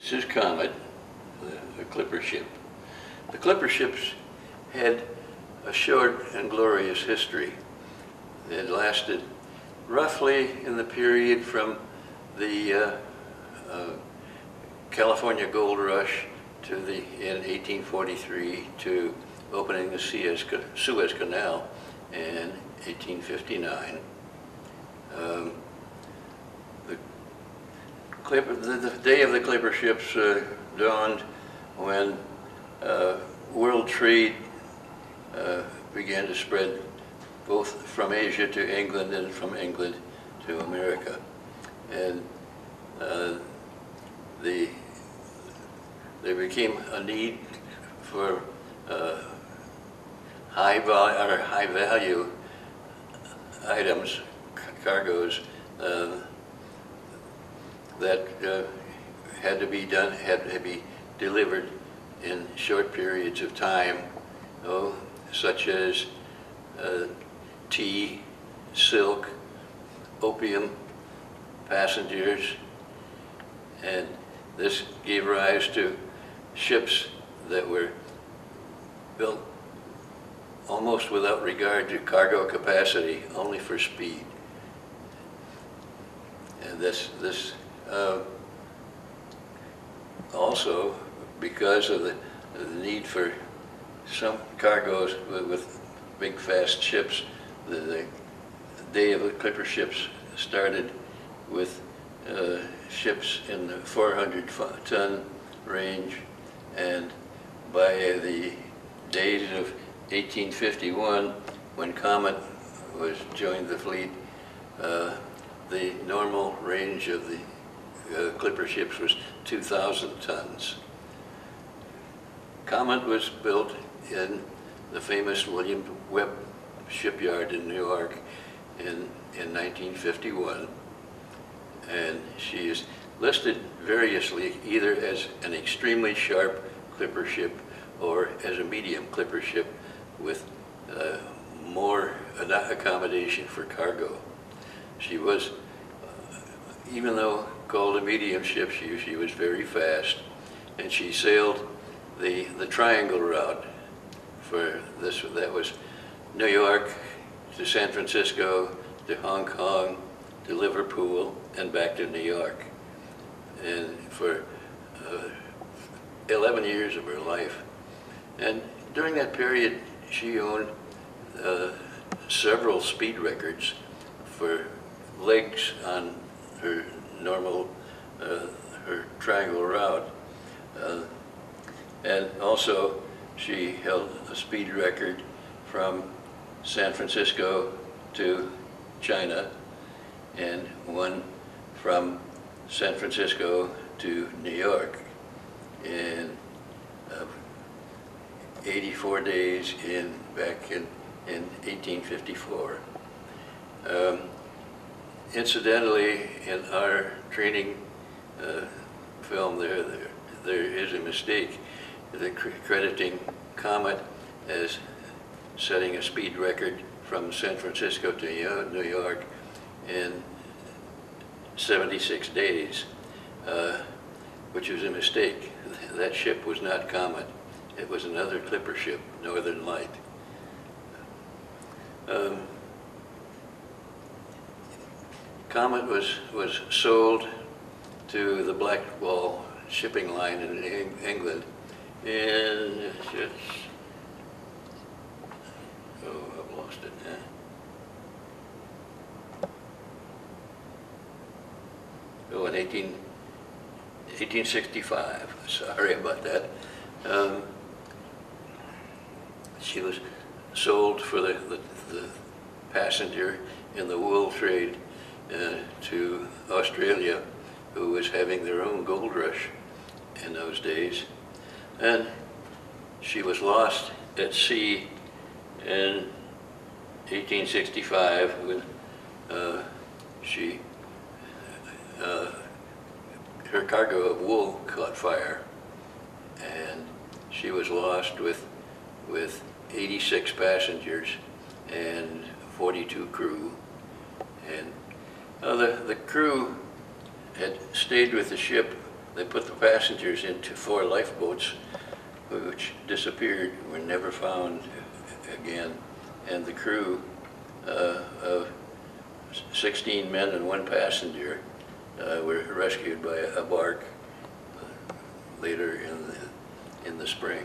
This is Comet, the clipper ship. The clipper ships had a short and glorious history. It lasted roughly in the period from the California Gold Rush to in 1843 to opening the Suez Canal in 1859. The day of the clipper ships dawned when world trade began to spread both from Asia to England and from England to America. And there became a need for high value items, cargoes, that had to be delivered in short periods of time, such as tea, silk, opium, passengers, and this gave rise to ships that were built almost without regard to cargo capacity, only for speed. And this also, because of the need for some cargoes with big fast ships, the day of the clipper ships started with ships in the 400-ton range, and by the days of 1851, when Comet joined the fleet, the normal range of the clipper ships was 2,000 tons. Comet was built in the famous William Webb shipyard in New York in 1951, and she is listed variously either as an extremely sharp clipper ship or as a medium clipper ship with more accommodation for cargo. She was, even though called a medium ship, she was very fast, and she sailed the triangle route for this. That was New York to San Francisco to Hong Kong to Liverpool and back to New York. And for 11 years of her life. And during that period, she owned several speed records for legs on her normal, her triangle route. And also, she held a speed record from San Francisco to China, and one from San Francisco to New York in 84 days back in 1854. Incidentally, in our training film there is a mistake. They're crediting Comet as setting a speed record from San Francisco to New York in 76 days, which was a mistake. That ship was not Comet. It was another clipper ship, Northern Light. Comet was sold to the Blackwall shipping line in England in, I've lost it now. Oh, in 1865, sorry about that. She was sold for the passenger in the wool trade to Australia, who was having their own gold rush in those days. And she was lost at sea in 1865 when her cargo of wool caught fire, and she was lost with 86 passengers and 42 crew. And the crew had stayed with the ship they put the passengers into 4 lifeboats, which disappeared, were never found again, and the crew of 16 men and 1 passenger were rescued by a bark later in the spring.